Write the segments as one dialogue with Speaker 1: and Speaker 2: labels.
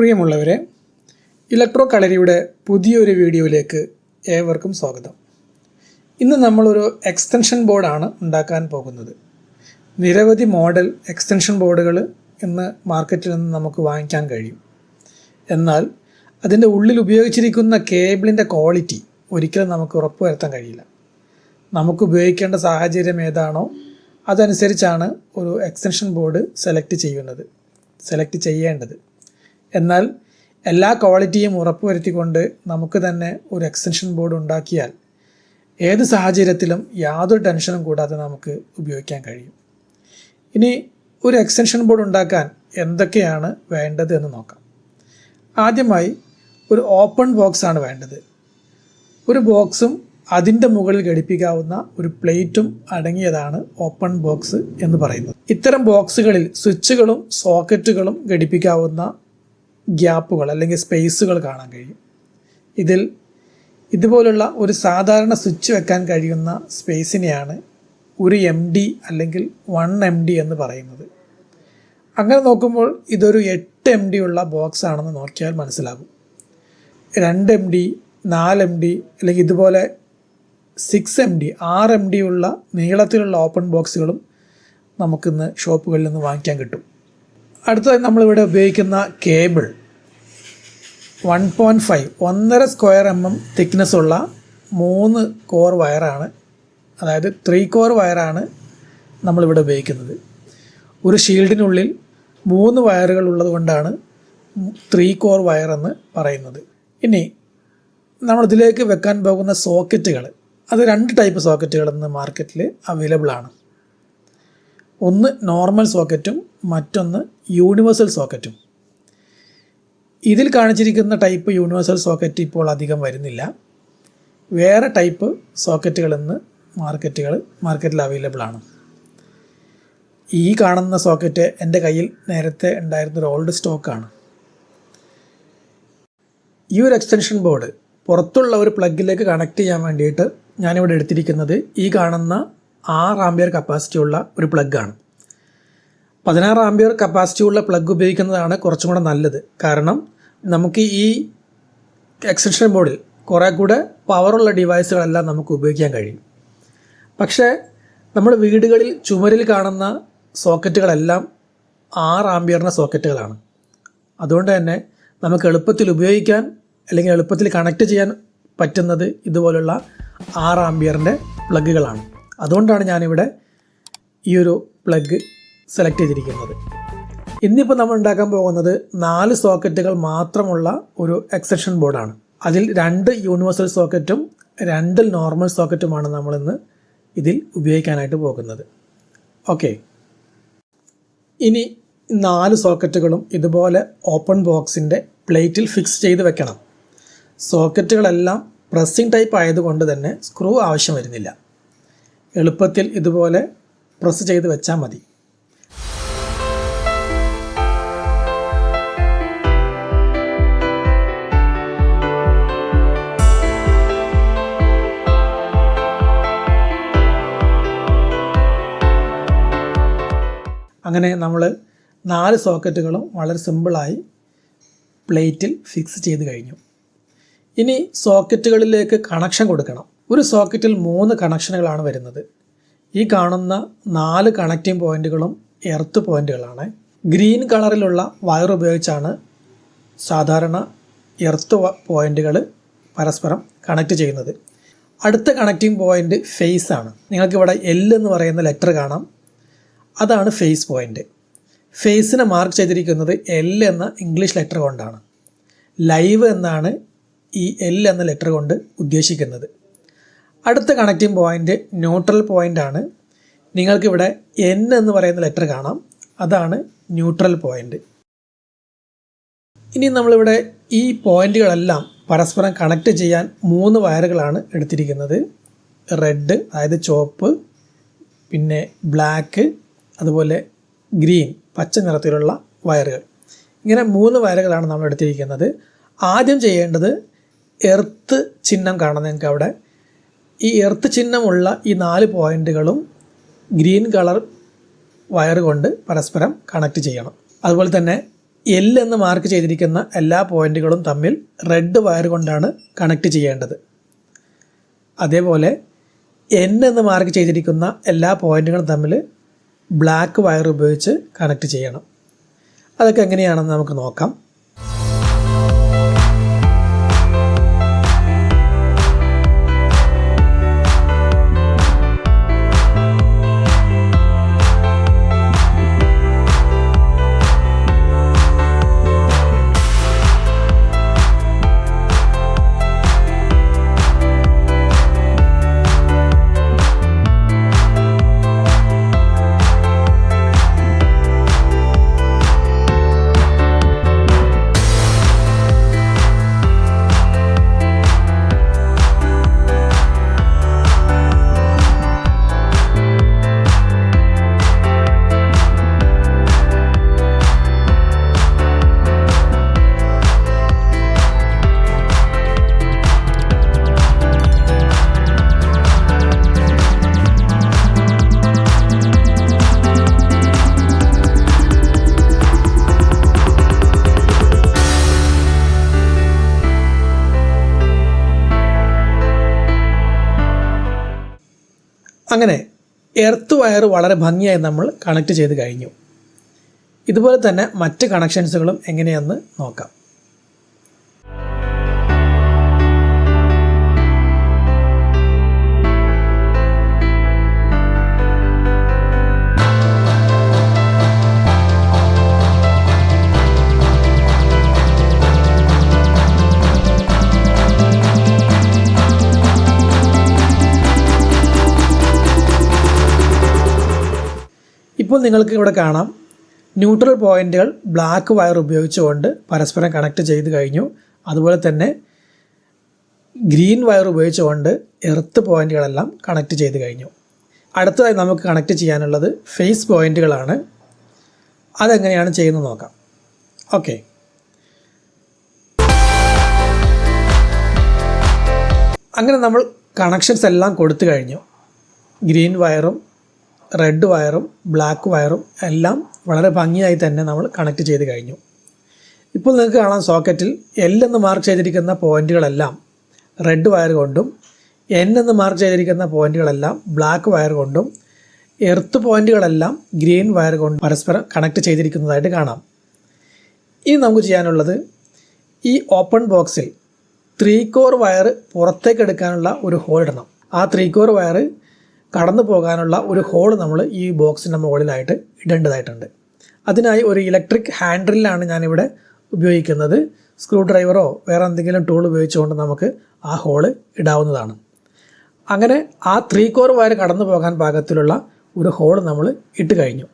Speaker 1: പ്രിയമുള്ളവരെ, ഇലക്ട്രോ കളരിയുടെ പുതിയൊരു വീഡിയോയിലേക്ക് ഏവർക്കും സ്വാഗതം. ഇന്ന് നമ്മളൊരു എക്സ്റ്റൻഷൻ ബോർഡാണ് ഉണ്ടാക്കാൻ പോകുന്നത്. നിരവധി മോഡൽ എക്സ്റ്റൻഷൻ ബോർഡുകൾ ഇന്ന് മാർക്കറ്റിൽ നിന്ന് നമുക്ക് വാങ്ങിക്കാൻ കഴിയും. എന്നാൽ അതിൻ്റെ ഉള്ളിൽ ഉപയോഗിച്ചിരിക്കുന്ന കേബിളിൻ്റെ ക്വാളിറ്റി ഒരിക്കലും നമുക്ക് ഉറപ്പുവരുത്താൻ കഴിയില്ല. നമുക്ക് ഉപയോഗിക്കേണ്ട സാഹചര്യം ഏതാണോ അതനുസരിച്ചാണ് ഒരു എക്സ്റ്റൻഷൻ ബോർഡ് സെലക്ട് ചെയ്യേണ്ടത്. എന്നാൽ എല്ലാ ക്വാളിറ്റിയും ഉറപ്പുവരുത്തിക്കൊണ്ട് നമുക്ക് തന്നെ ഒരു എക്സ്റ്റൻഷൻ ബോർഡ് ഉണ്ടാക്കിയാൽ ഏത് സാഹചര്യത്തിലും യാതൊരു ടെൻഷനും കൂടാതെ നമുക്ക് ഉപയോഗിക്കാൻ കഴിയും. ഇനി ഒരു എക്സ്റ്റൻഷൻ ബോർഡ് ഉണ്ടാക്കാൻ എന്തൊക്കെയാണ് വേണ്ടത് എന്ന് നോക്കാം. ആദ്യമായി ഒരു ഓപ്പൺ ബോക്സ് ആണ് വേണ്ടത്. ഒരു ബോക്സും അതിൻ്റെ മുകളിൽ ഘടിപ്പിക്കാവുന്ന ഒരു പ്ലേറ്റും അടങ്ങിയതാണ് ഓപ്പൺ ബോക്സ് എന്ന് പറയുന്നത്. ഇത്തരം ബോക്സുകളിൽ സ്വിച്ചുകളും സോക്കറ്റുകളും ഘടിപ്പിക്കാവുന്ന ഗ്യാപ്പുകൾ അല്ലെങ്കിൽ സ്പേസുകൾ കാണാൻ കഴിയും. ഇതിൽ ഇതുപോലുള്ള ഒരു സാധാരണ സ്വിച്ച് വെക്കാൻ കഴിയുന്ന സ്പേസിനെയാണ് ഒരു MD അല്ലെങ്കിൽ 1 MD എന്ന് പറയുന്നത്. അങ്ങനെ നോക്കുമ്പോൾ ഇതൊരു 8 MD ഉള്ള ബോക്സ് ആണെന്ന് നോക്കിയാൽ മനസ്സിലാകും. 2 MD, 4 MD അല്ലെങ്കിൽ ഇതുപോലെ 6 MD, 6 MD ഉള്ള നീളത്തിലുള്ള ഓപ്പൺ ബോക്സുകളും നമുക്കിന്ന് ഷോപ്പുകളിൽ നിന്ന് വാങ്ങിക്കാൻ കിട്ടും. അടുത്തതായി നമ്മളിവിടെ ഉപയോഗിക്കുന്ന കേബിൾ 1.5 സ്ക്വയർ mm തിക്നെസ് ഉള്ള 3 കോർ വയറാണ്. അതായത് 3 കോർ വയറാണ് നമ്മളിവിടെ ഉപയോഗിക്കുന്നത്. ഒരു ഷീൽഡിനുള്ളിൽ 3 വയറുകൾ ഉള്ളത് കൊണ്ടാണ് 3 കോർ വയർ എന്ന് പറയുന്നത്. ഇനി നമ്മളിതിലേക്ക് വെക്കാൻ പോകുന്ന സോക്കറ്റുകൾ, അത് 2 ടൈപ്പ് സോക്കറ്റുകൾ ഇന്ന് മാർക്കറ്റിൽ അവൈലബിൾ ആണ്. ഒന്ന് നോർമൽ സോക്കറ്റും മറ്റൊന്ന് യൂണിവേഴ്സൽ സോക്കറ്റും. ഇതിൽ കാണിച്ചിരിക്കുന്ന ടൈപ്പ് യൂണിവേഴ്സൽ സോക്കറ്റ് ഇപ്പോൾ അധികം വരുന്നില്ല. വേറെ ടൈപ്പ് സോക്കറ്റുകൾ ഇന്ന് മാർക്കറ്റിൽ അവൈലബിൾ ആണ്. ഈ കാണുന്ന സോക്കറ്റ് എൻ്റെ കയ്യിൽ നേരത്തെ ഉണ്ടായിരുന്നൊരു ഓൾഡ് സ്റ്റോക്കാണ്. ഈ ഒരു എക്സ്റ്റൻഷൻ ബോർഡ് പുറത്തുള്ള ഒരു പ്ലഗിലേക്ക് കണക്ട് ചെയ്യാൻ വേണ്ടിയിട്ട് ഞാനിവിടെ എടുത്തിരിക്കുന്നത് ഈ കാണുന്ന 6 ആംപിയർ കപ്പാസിറ്റി ഉള്ള ഒരു പ്ലഗാണ്. 16 ആംപിയർ കപ്പാസിറ്റി ഉള്ള പ്ലഗ് ഉപയോഗിക്കുന്നതാണ് കുറച്ചും കൂടെ നല്ലത്. കാരണം നമുക്ക് ഈ എക്സ്റ്റൻഷൻ ബോർഡിൽ കുറേ കൂടെ പവറുള്ള ഡിവൈസുകളെല്ലാം നമുക്ക് ഉപയോഗിക്കാൻ കഴിയും. പക്ഷേ നമ്മുടെ വീടുകളിൽ ചുമരിൽ കാണുന്ന സോക്കറ്റുകളെല്ലാം 6 ആംപിയറിൻ്റെ സോക്കറ്റുകളാണ്. അതുകൊണ്ട് തന്നെ നമുക്ക് എളുപ്പത്തിൽ ഉപയോഗിക്കാൻ അല്ലെങ്കിൽ എളുപ്പത്തിൽ കണക്ട് ചെയ്യാൻ പറ്റുന്നത് ഇതുപോലുള്ള 6 ആംപിയറിൻ്റെ പ്ലഗുകളാണ്. അതുകൊണ്ടാണ് ഞാനിവിടെ ഈ ഒരു പ്ലഗ് സെലക്ട് ചെയ്തിരിക്കുന്നത്. ഇന്നിപ്പോൾ നമ്മൾ ഉണ്ടാക്കാൻ പോകുന്നത് 4 സോക്കറ്റുകൾ മാത്രമുള്ള ഒരു എക്സ്റ്റൻഷൻ ബോർഡാണ്. അതിൽ 2 യൂണിവേഴ്സൽ സോക്കറ്റും 2 നോർമൽ സോക്കറ്റുമാണ് നമ്മളിന്ന് ഇതിൽ ഉപയോഗിക്കാനായിട്ട് പോകുന്നത്. ഓക്കെ, ഇനി 4 സോക്കറ്റുകളും ഇതുപോലെ ഓപ്പൺ ബോക്സിൻ്റെ പ്ലേറ്റിൽ ഫിക്സ് ചെയ്ത് വെക്കണം. സോക്കറ്റുകളെല്ലാം പ്രസ്സിംഗ് ടൈപ്പ് ആയതുകൊണ്ട് തന്നെ സ്ക്രൂ ആവശ്യം വരുന്നില്ല. എളുപ്പത്തിൽ ഇതുപോലെ പ്രസ് ചെയ്ത് വെച്ചാൽ മതി. അങ്ങനെ നമ്മൾ 4 സോക്കറ്റുകളും വളരെ സിമ്പിളായി പ്ലേറ്റിൽ ഫിക്സ് ചെയ്ത് കഴിഞ്ഞു. ഇനി സോക്കറ്റുകളിലേക്ക് കണക്ഷൻ കൊടുക്കണം. ഒരു സോക്കറ്റിൽ 3 കണക്ഷനുകളാണ് വരുന്നത്. ഈ കാണുന്ന 4 കണക്റ്റിംഗ് പോയിൻറ്റുകളും എർത്ത് പോയിൻറ്റുകളാണ്. ഗ്രീൻ കളറിലുള്ള വയർ ഉപയോഗിച്ചാണ് സാധാരണ എർത്ത് പോയിൻറ്റുകൾ പരസ്പരം കണക്റ്റ് ചെയ്യുന്നത്. അടുത്ത കണക്റ്റിംഗ് പോയിൻറ്റ് ഫേസ് ആണ്. നിങ്ങൾക്കിവിടെ L എന്ന് പറയുന്ന ലെറ്റർ കാണാം. അതാണ് ഫേസ് പോയിൻറ്റ്. ഫേസിനെ മാർക്ക് ചെയ്തിരിക്കുന്നത് L എന്ന ഇംഗ്ലീഷ് ലെറ്റർ കൊണ്ടാണ്. ലൈവ് എന്നാണ് ഈ L എന്ന ലെറ്റർ കൊണ്ട് ഉദ്ദേശിക്കുന്നത്. അടുത്ത കണക്റ്റിംഗ് പോയിൻറ്റ് ന്യൂട്രൽ പോയിൻ്റ് ആണ്. നിങ്ങൾക്കിവിടെ N എന്ന് പറയുന്ന ലെറ്റർ കാണാം. അതാണ് ന്യൂട്രൽ പോയിൻ്റ്. ഇനി നമ്മളിവിടെ ഈ പോയിൻറ്റുകളെല്ലാം പരസ്പരം കണക്റ്റ് ചെയ്യാൻ 3 വയറുകളാണ് എടുത്തിരിക്കുന്നത്. റെഡ്, അതായത് ചുവപ്പ്, പിന്നെ ബ്ലാക്ക്, അതുപോലെ ഗ്രീൻ, പച്ച നിറത്തിലുള്ള വയറുകൾ. ഇങ്ങനെ 3 വയറുകളാണ് നമ്മൾ എടുത്തിരിക്കുന്നത്. ആദ്യം ചെയ്യേണ്ടത് എർത്ത് ചിഹ്നം കാണാം നിങ്ങൾക്ക് അവിടെ. ഈ എർത്ത് ചിഹ്നമുള്ള ഈ 4 പോയിൻറ്റുകളും ഗ്രീൻ കളർ വയർ കൊണ്ട് പരസ്പരം കണക്ട് ചെയ്യണം. അതുപോലെ തന്നെ എൽ എന്ന് മാർക്ക് ചെയ്തിരിക്കുന്ന എല്ലാ പോയിൻറ്റുകളും തമ്മിൽ റെഡ് വയർ കൊണ്ടാണ് കണക്ട് ചെയ്യേണ്ടത്. അതേപോലെ എൻ എന്ന് മാർക്ക് ചെയ്തിരിക്കുന്ന എല്ലാ പോയിൻറ്റുകളും തമ്മിൽ ബ്ലാക്ക് വയർ ഉപയോഗിച്ച് കണക്ട് ചെയ്യണം. അതൊക്കെ എങ്ങനെയാണെന്ന് നമുക്ക് നോക്കാം. അങ്ങനെ എർത്ത് വയർ വളരെ ഭംഗിയായി നമ്മൾ കണക്ട് ചെയ്ത് കഴിഞ്ഞു. ഇതുപോലെ തന്നെ മറ്റ് കണക്ഷൻസുകളും എങ്ങനെയെന്ന് നോക്കാം. ഇപ്പോൾ നിങ്ങൾക്ക് ഇവിടെ കാണാം, ന്യൂട്രൽ പോയിൻറ്റുകൾ ബ്ലാക്ക് വയർ ഉപയോഗിച്ചുകൊണ്ട് പരസ്പരം കണക്ട് ചെയ്ത് കഴിഞ്ഞു. അതുപോലെ തന്നെ ഗ്രീൻ വയർ ഉപയോഗിച്ചുകൊണ്ട് എർത്ത് പോയിൻറ്റുകളെല്ലാം കണക്ട് ചെയ്ത് കഴിഞ്ഞു. അടുത്തതായി നമുക്ക് കണക്ട് ചെയ്യാനുള്ളത് ഫേസ് പോയിൻറ്റുകളാണ്. അതെങ്ങനെയാണ് ചെയ്യുന്നത് നോക്കാം. ഓക്കെ, അങ്ങനെ നമ്മൾ കണക്ഷൻസ് എല്ലാം കൊടുത്തു കഴിഞ്ഞു. ഗ്രീൻ വയറും റെഡ് വയറും ബ്ലാക്ക് വയറും എല്ലാം വളരെ ഭംഗിയായി തന്നെ നമ്മൾ കണക്ട് ചെയ്ത് കഴിഞ്ഞു. ഇപ്പോൾ നിങ്ങൾക്ക് കാണാം, സോക്കറ്റിൽ എൽ എന്ന് മാർക്ക് ചെയ്തിരിക്കുന്ന പോയിൻറ്റുകളെല്ലാം റെഡ് വയർ കൊണ്ടും എൻ എന്ന് മാർക്ക് ചെയ്തിരിക്കുന്ന പോയിൻറ്റുകളെല്ലാം ബ്ലാക്ക് വയർ കൊണ്ടും എർത്ത് പോയിൻറ്റുകളെല്ലാം ഗ്രീൻ വയർ കൊണ്ടും പരസ്പരം കണക്ട് ചെയ്തിരിക്കുന്നതായിട്ട് കാണാം. ഇനി നമുക്ക് ചെയ്യാനുള്ളത്, ഈ ഓപ്പൺ ബോക്സിൽ 3 കോർ വയർ പുറത്തേക്ക് എടുക്കാനുള്ള ഒരു ഹോൾ ഇടണം. ആ 3 കോർ വയർ കടന്നു പോകാനുള്ള ഒരു ഹോൾ നമ്മൾ ഈ ബോക്സിൻ്റെ മുകളിലായിട്ട് ഇടേണ്ടതായിട്ടുണ്ട്. അതിനായി ഒരു ഇലക്ട്രിക് ഹാൻഡിലാണ് ഞാനിവിടെ ഉപയോഗിക്കുന്നത്. സ്ക്രൂ ഡ്രൈവറോ വേറെ എന്തെങ്കിലും ടൂൾ ഉപയോഗിച്ചുകൊണ്ട് നമുക്ക് ആ ഹോള് ഇടാവുന്നതാണ്. അങ്ങനെ ആ 3 കോർ വയർ കടന്നു പോകാൻ പാകത്തിലുള്ള ഒരു ഹോൾ നമ്മൾ ഇട്ട് കഴിഞ്ഞു.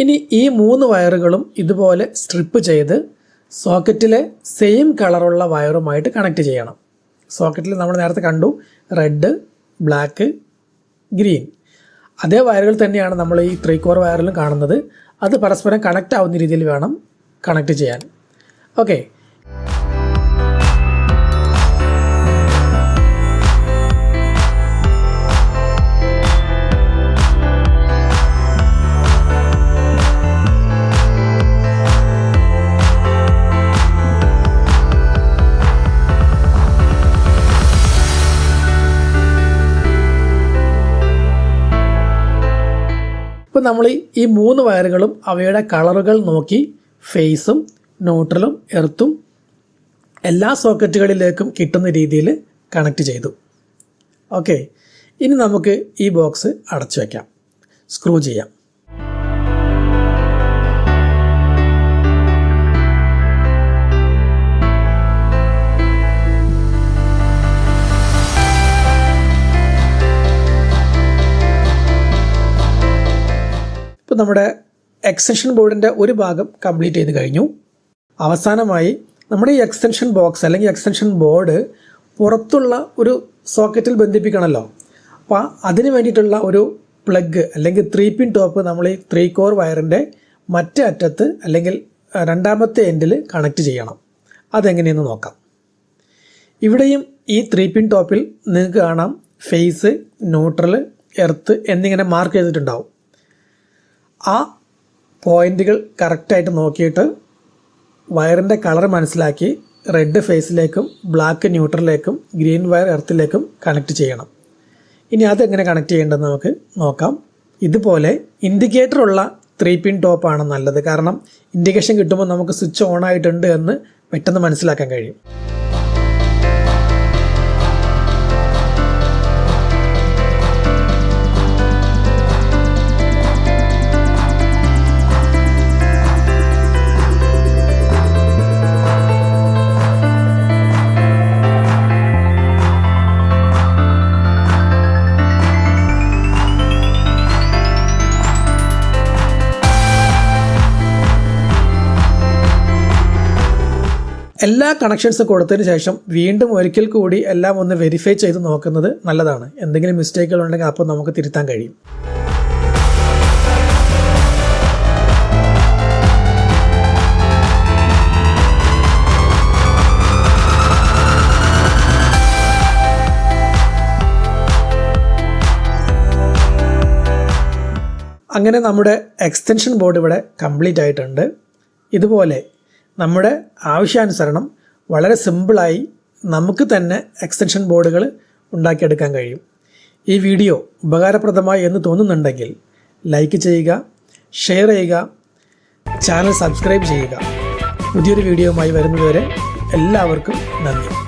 Speaker 1: ഇനി ഈ 3 വയറുകളും ഇതുപോലെ സ്ട്രിപ്പ് ചെയ്ത് സോക്കറ്റിലെ സെയിം കളറുള്ള വയറുമായിട്ട് കണക്ട് ചെയ്യണം. സോക്കറ്റിൽ നമ്മൾ നേരത്തെ കണ്ടു റെഡ്, ബ്ലാക്ക്, ഗ്രീൻ. അതേ വയറുകൾ തന്നെയാണ് നമ്മൾ ഈ 3 കോർ വയറിലും കാണുന്നത്. അത് പരസ്പരം കണക്റ്റ് ആവുന്ന രീതിയിൽ വേണം കണക്ട് ചെയ്യാൻ. ഓക്കെ, ഇപ്പോൾ നമ്മൾ ഈ 3 വയറുകളും അവയുടെ കളറുകൾ നോക്കി ഫേസും ന്യൂട്രലും എർത്തും എല്ലാ സോക്കറ്റുകളിലേക്കും കിട്ടുന്ന രീതിയിൽ കണക്ട് ചെയ്തു. ഓക്കെ, ഇനി നമുക്ക് ഈ ബോക്സ് അടച്ചു വയ്ക്കാം, സ്ക്രൂ ചെയ്യാം. ഇപ്പോൾ നമ്മുടെ എക്സ്റ്റൻഷൻ ബോർഡിൻ്റെ ഒരു ഭാഗം കംപ്ലീറ്റ് ചെയ്ത് കഴിഞ്ഞു. അവസാനമായി നമ്മുടെ ഈ എക്സ്റ്റൻഷൻ ബോക്സ് അല്ലെങ്കിൽ എക്സ്റ്റൻഷൻ ബോർഡ് പുറത്തുള്ള ഒരു സോക്കറ്റിൽ ബന്ധിപ്പിക്കണമല്ലോ. അപ്പോൾ അതിന് വേണ്ടിയിട്ടുള്ള ഒരു പ്ലഗ് അല്ലെങ്കിൽ 3 പിൻ ടോപ്പ് നമ്മൾ ഈ 3 കോർ വയറിൻ്റെ മറ്റേ അറ്റത്ത് അല്ലെങ്കിൽ രണ്ടാമത്തെ എൻഡിൽ കണക്ട് ചെയ്യണം. അതെങ്ങനെയെന്ന് നോക്കാം. ഇവിടെയും ഈ 3 പിൻ ടോപ്പിൽ നിങ്ങൾക്ക് കാണാം ഫേസ്, ന്യൂട്രൽ, എർത്ത് എന്നിങ്ങനെ മാർക്ക് ചെയ്തിട്ടുണ്ടാവും. ആ പോയിൻറ്റുകൾ കറക്റ്റായിട്ട് നോക്കിയിട്ട് വയറിൻ്റെ കളർ മനസ്സിലാക്കി റെഡ് ഫേസിലേക്കും ബ്ലാക്ക് ന്യൂട്രലിലേക്കും ഗ്രീൻ വയർ എർത്തിലേക്കും കണക്ട് ചെയ്യണം. ഇനി അതെങ്ങനെ കണക്ട് ചെയ്യേണ്ടതെന്ന് നമുക്ക് നോക്കാം. ഇതുപോലെ ഇൻഡിക്കേറ്ററുള്ള 3 പിൻ ടോപ്പാണ് നല്ലത്. കാരണം ഇൻഡിക്കേഷൻ കിട്ടുമ്പോൾ നമുക്ക് സ്വിച്ച് ഓൺ ആയിട്ടുണ്ട് എന്ന് പെട്ടെന്ന് മനസ്സിലാക്കാൻ കഴിയും. എല്ലാ കണക്ഷൻസ് കൊടുത്തതിന് ശേഷം വീണ്ടും ഒരിക്കൽ കൂടി എല്ലാം ഒന്ന് വെരിഫൈ ചെയ്ത് നോക്കുന്നത് നല്ലതാണ്. എന്തെങ്കിലും മിസ്റ്റേക്കുകൾ ഉണ്ടെങ്കിൽ അപ്പോൾ നമുക്ക് തിരുത്താൻ കഴിയും. അങ്ങനെ നമ്മുടെ എക്സ്റ്റൻഷൻ ബോർഡ് ഇവിടെ കംപ്ലീറ്റ് ആയിട്ടുണ്ട്. ഇതുപോലെ നമ്മുടെ ആവശ്യാനുസരണം വളരെ സിമ്പിളായി നമുക്ക് തന്നെ എക്സ്റ്റൻഷൻ ബോർഡുകൾ ഉണ്ടാക്കിയെടുക്കാൻ കഴിയും. ഈ വീഡിയോ ഉപകാരപ്രദമായി എന്ന് തോന്നുന്നുണ്ടെങ്കിൽ ലൈക്ക് ചെയ്യുക, ഷെയർ ചെയ്യുക, ചാനൽ സബ്സ്ക്രൈബ് ചെയ്യുക. പുതിയൊരു വീഡിയോയുമായി വരുന്നതുവരെ എല്ലാവർക്കും നന്ദി.